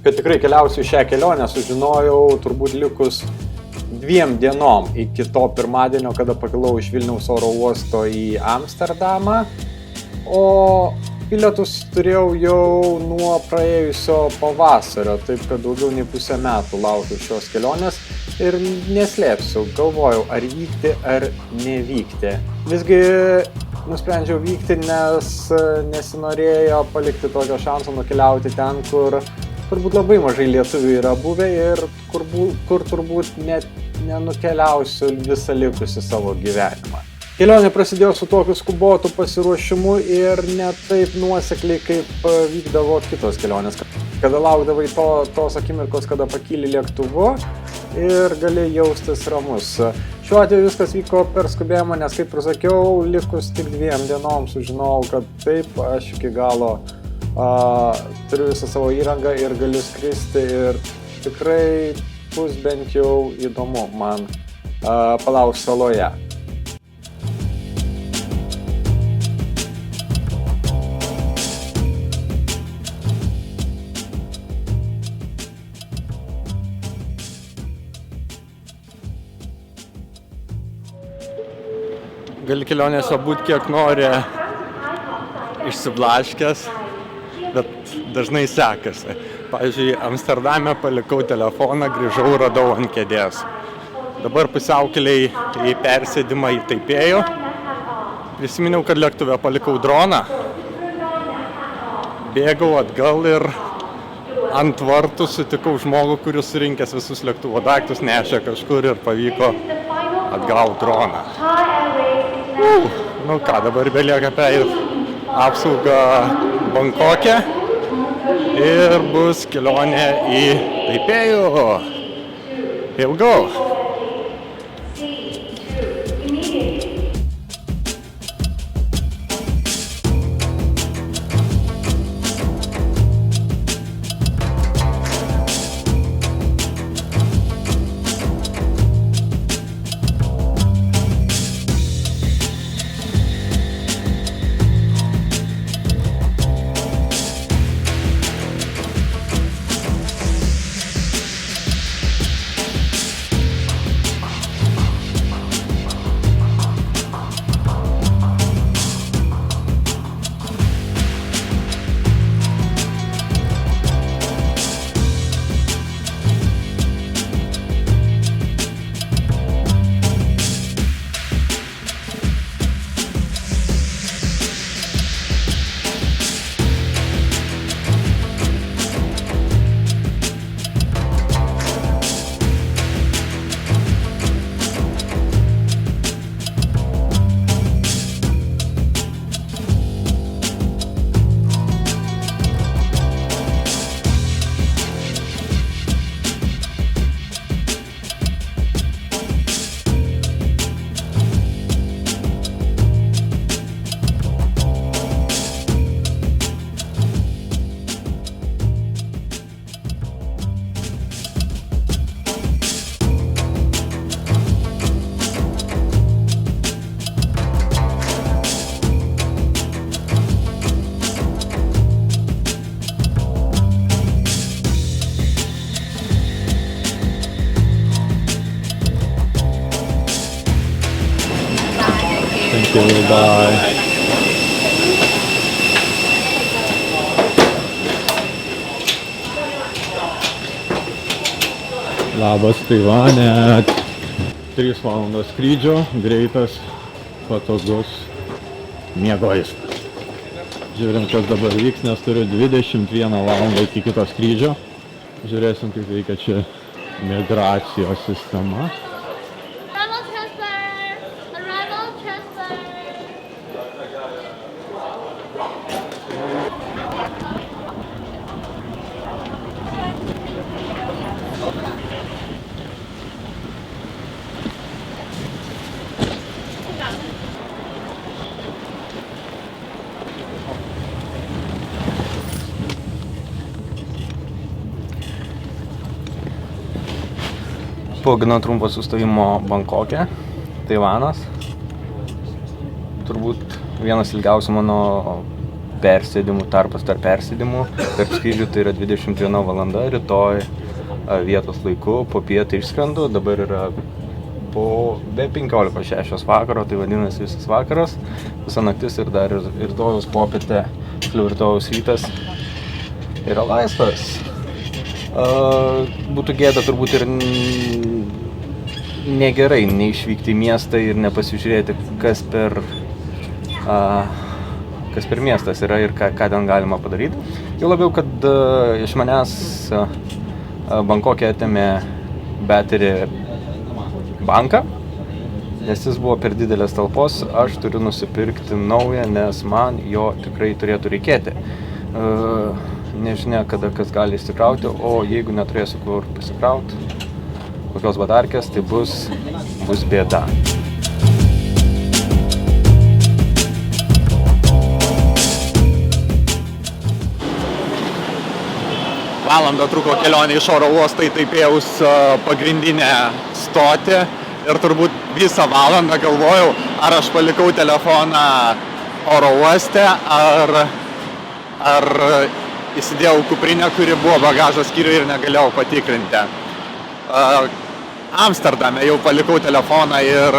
kad tikrai keliausiu šią kelionę, sužinojau turbūt likus 2 dienom iki to pirmadienio, kada pakilau iš Vilniaus oro uosto į Amsterdamą, o bilietus turėjau jau nuo praėjusio pavasario, taip kad daugiau nei pusę metų laukiu šios kelionės ir neslėpsiu, galvojau, ar vykti ar nevykti. Visgi nusprendžiau vykti, nes nesinorėjo palikti tokio šanso nukeliauti ten, kur turbūt labai mažai lietuvių yra buvę ir kur turbūt net nenukeliausiu visą likusį savo gyvenimą. Kelionė prasidėjo su tokiu skubotu pasiruošimu ir ne taip nuosekliai, kaip vykdavo kitos kelionės. Kada laukdavai tos akimirkos, kada pakyli lėktuvu ir gali jaustis ramus. Šiuo atveju viskas vyko per skubėjimą, nes, kaip ir sakiau, likus tik 2 dienom sužinojau, kad taip, aš iki galo turiu visą savo įrangą ir galiu skristi ir tikrai bus bent jau įdomu man Palau saloje. Gali kelionėse būti kiek nori išsiblaškęs, bet dažnai sekasi. Pavyzdžiui, Amsterdame palikau telefoną, grįžau, radau ant kėdės. Dabar pusiaukelėj į persėdimą į Taipėjų. Prisiminiau, kad lėktuve palikau droną. Bėgau atgal ir ant vartų sutikau žmogų, kuris surinkęs visus lėktuvo daiktus, nešė kažkur ir pavyko atgauti droną. Nu ką, dabar belieka pereiti apsaugą Bankoke ir bus kelionė į Taipėjų. Here we go. Bye. Labas Taivane. 3 valandos skrydžio, greitas, patogus miegojimas. Žiūrim, kas dabar vyks, nes turiu 21 valandą iki kito skrydžio. Žiūrėsim, kaip veikia čia migracijos sistema. Po gana trumpo sustojimo Bankoke, Taivanas. Turbūt vienas ilgiausių mano persėdimų, tarpas tarp persėdimų, tarp skrydžių tai yra 21 valanda, rytoj vietos laiku, po pietą išskrendu, dabar yra be 15:06 vakaro, tai vadinasi visas vakaras, visa naktis ir dar ir rytojaus popietė, rytojaus rytas yra laisvas. Būtų gėda turbūt ir negerai neišvykti į miestą ir nepasižiūrėti, kas per miestas yra ir ką ten galima padaryti. Jau labiau, kad iš manęs Bankokė atėmė Battery banką, nes jis buvo per didelės talpos, aš turiu nusipirkti naują, nes man jo tikrai turėtų reikėti. Nežinia, kada kas gali išsikrauti, o jeigu neturėsiu kur pasikrauti, kokios batarkės, tai bus bėda. Valandą truko kelionė iš oro uosto į Taipėjaus pagrindinę stotį ir turbūt visą valandą galvojau, ar aš palikau telefoną oro uoste, ar įsidėjau kuprinę, kuri buvo bagažo skyriuje ir negalėjau patikrinti. Amsterdame jau palikau telefoną ir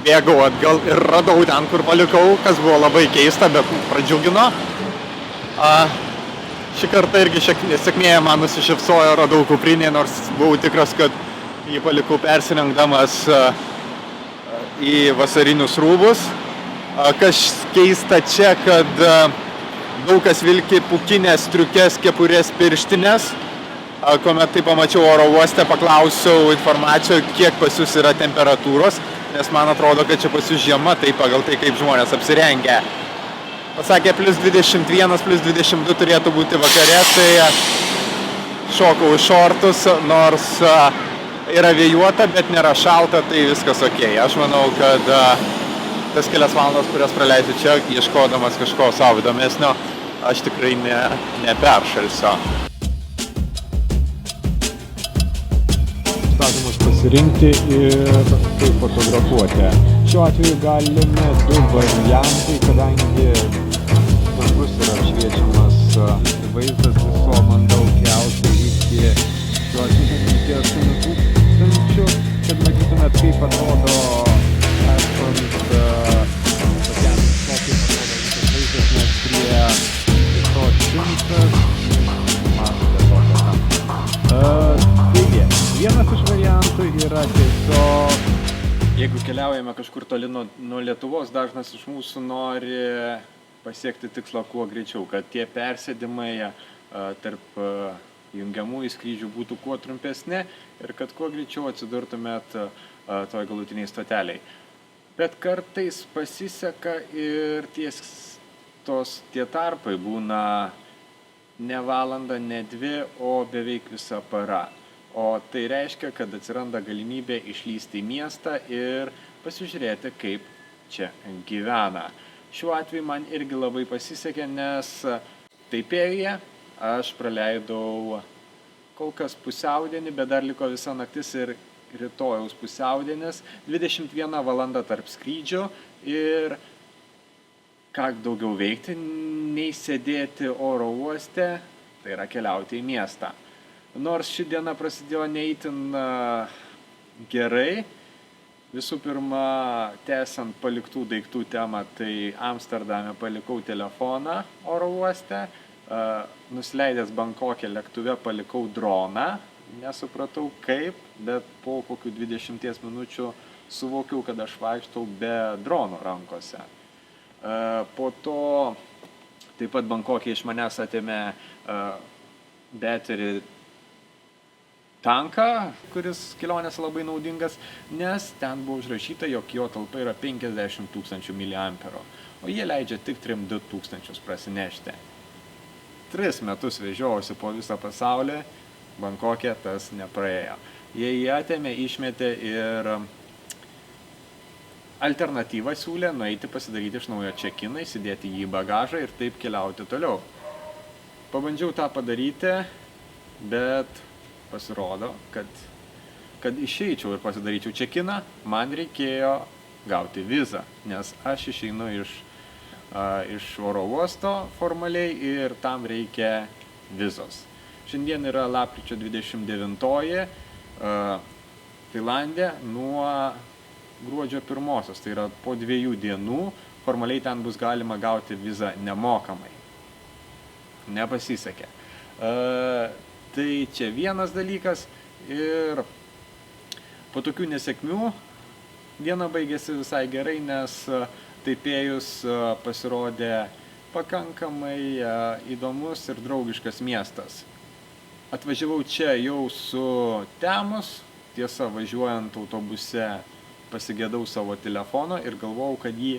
bėgau atgal ir radau ten, kur palikau, kas buvo labai keista, bet pradžiugino. Šį kartą irgi sėkmėje man nusišypsojo, radau kuprinį, nors buvau tikras, kad jį palikau persirengdamas į vasarinius rūbus. Kas keista čia, kad daug kas vilki pūkinės, striukės, kepurės, pirštinės. Kuomet tai pamačiau oro uoste, paklausiau informacijos, kiek pas jūs yra temperatūros, nes man atrodo, kad čia pas jūs žiema, tai pagal tai, kaip žmonės apsirengia. Pasakė, +21, +22 turėtų būti vakare, tai šokau iš šortus, nors yra vėjuota, bet nėra šalta, tai viskas okei. Aš manau, kad tas kelias valandas, kurias praleisiu čia, ieškodamas kažko savo įdomesnio, aš tikrai neperšalsiu. Statymus pasirinkti ir kaip fotografuoti. Šiuo atveju galime du variantai, kadangi dangus yra apšviečiamas vaizdas, viso bandau kelti iki šiuo atveju 80 000, kad matytumėt, kaip atrodo esant tokiam, kaip atrodo visas vaizdas, nes prie visos 100 matote tokią. Taigi, vienas iš variantų yra tiesiog, jeigu keliaujame kažkur toli nuo Lietuvos, dažnas iš mūsų nori pasiekti tikslą kuo greičiau, kad tie persėdimai tarp jungiamųjų skrydžių būtų kuo trumpesni ir kad kuo greičiau atsidurtumėt toj galutiniai stoteliai. Bet kartais pasiseka ir tie tarpai būna ne valanda, ne 2, o beveik visa para. O tai reiškia, kad atsiranda galimybė išlysti į miestą ir pasižiūrėti, kaip čia gyvena. Šiuo atveju man irgi labai pasisekė, nes Taipėjuje aš praleidau kol kas pusiaudienį, bet dar liko visa naktis ir rytojaus pusiaudienis, 21 valanda tarp skrydžių ir ką daugiau veikti, nei sėdėti oro uoste, tai yra keliauti į miestą. Nors ši diena prasidėjo ne itin gerai, visų pirma, tęsiant paliktų daiktų temą, tai Amsterdame palikau telefoną oro uoste, nusileidęs Bankokė lėktuve palikau droną, nesupratau kaip, bet po kokių 20 minučių suvokiau, kad aš vaikštau be drono rankose. Po to taip pat Bankokė iš manęs atėmė Battery tanką, kuris kelionės labai naudingas, nes ten buvo užrašyta, jog jo talpa yra 50 000 mAh, o jie leidžia tik 3-2 tūkstančius prasinešti. 3 metus vežiojausi po visą pasaulį, Bankokė tas nepraėjo. Jie jį atėmė, išmetė ir alternatyvą siūlė nueiti pasidaryti iš naujo check-iną, įsidėti jį į bagažą ir taip keliauti toliau. Pabandžiau tą padaryti, bet pasirodo, kad išeičiau ir pasidaryčiau check-iną, man reikėjo gauti vizą, nes aš išeinu iš iš oro uosto formaliai ir tam reikia vizos. Šiandien yra lapkričio 29-oji Tailande nuo gruodžio 1-osios, tai yra po 2 dienų formaliai ten bus galima gauti vizą nemokamai. Nepasisekė. Tai čia vienas dalykas ir po tokių nesėkmių diena baigėsi visai gerai, nes Taipėjus pasirodė pakankamai įdomus ir draugiškas miestas. Atvažiavau čia jau su temus, tiesa važiuojant autobuse pasigėdau savo telefono ir galvojau, kad jį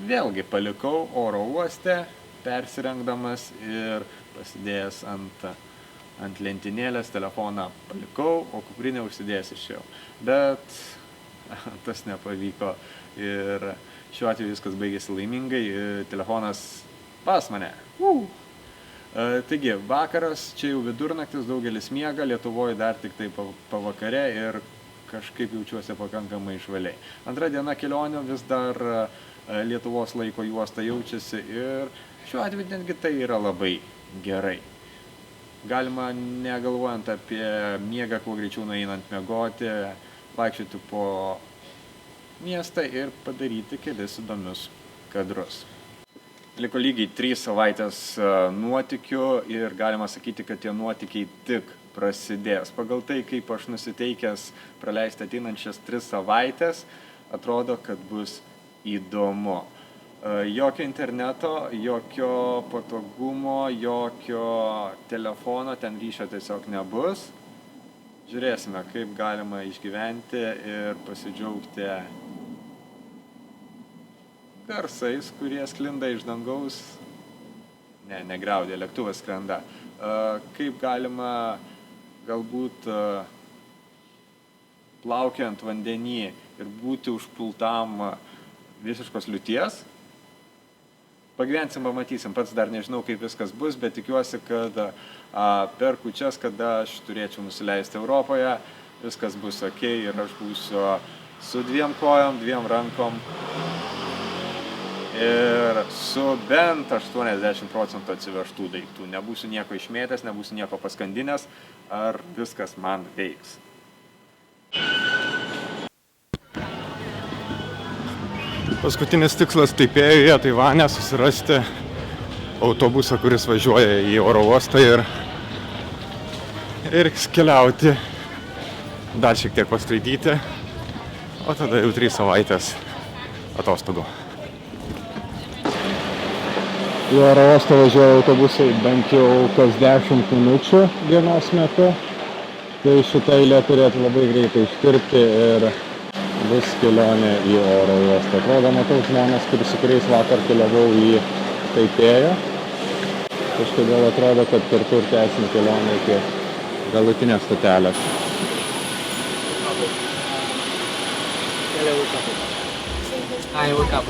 vėlgi palikau oro uoste, persirengdamas ir pasidėjęs ant lentynėlės telefoną palikau, o kuprinę užsidėjęs išėjau. Bet tas nepavyko ir šiuo atveju viskas baigėsi laimingai, telefonas pas mane. Taigi, vakaras, čia jau vidurnaktis, daugelis miega, Lietuvoje dar tik tai pavakare ir kažkaip jaučiuosi pakankamai išvaliai. Antra diena kelionių, vis dar Lietuvos laiko juosta jaučiasi ir šiuo atveju netgi tai yra labai gerai. Galima, negalvojant apie miegą, kuo greičiau nueinant miegoti, vaikščioti po miestą ir padaryti kelis įdomius kadrus. Liko lygiai 3 savaitės nuotykių ir galima sakyti, kad tie nuotykiai tik prasidės. Pagal tai, kaip aš nusiteikęs praleisti ateinančias 3 savaitės, atrodo, kad bus įdomu. Jokio interneto, jokio patogumo, jokio telefono, ten ryšio tiesiog nebus. Žiūrėsime, kaip galima išgyventi ir pasidžiaugti garsais, kurie sklinda iš dangaus. Negriaudė, lėktuvas skrenda. Kaip galima galbūt plaukiant vandenį ir būti užpultam visiškos liūties. Pagyvensim, pamatysim, pats dar nežinau, kaip viskas bus, bet tikiuosi, kad per kūčias, kada aš turėčiau nusileisti Europoje, viskas bus ok ir aš būsiu su 2 kojom, 2 rankom ir su bent 80% atsivežtų daiktų. Nebūsiu nieko išmėtęs, nebūsiu nieko paskandinęs, ar viskas man veiks. Paskutinis tikslas Taipėjuje, Taivane, susirasti autobusą, kuris važiuoja į oro uostą ir keliauti, dar šiek tiek paskraidyti, o tada jau 3 savaitės atostogų. Į oro uostą važiuoja autobusai bent jau kas 10 minučių dienos metu, tai šitą eilę turėtų labai greitai ištirpti ir bus kelionė į oro uostą. Atrodo, matau žmonės, su kuriais vakar keliavau į Taipėją. Kažkodėl atrodo, kad kartu ir tęsim kelionę iki galutinės stotelės. I woke up.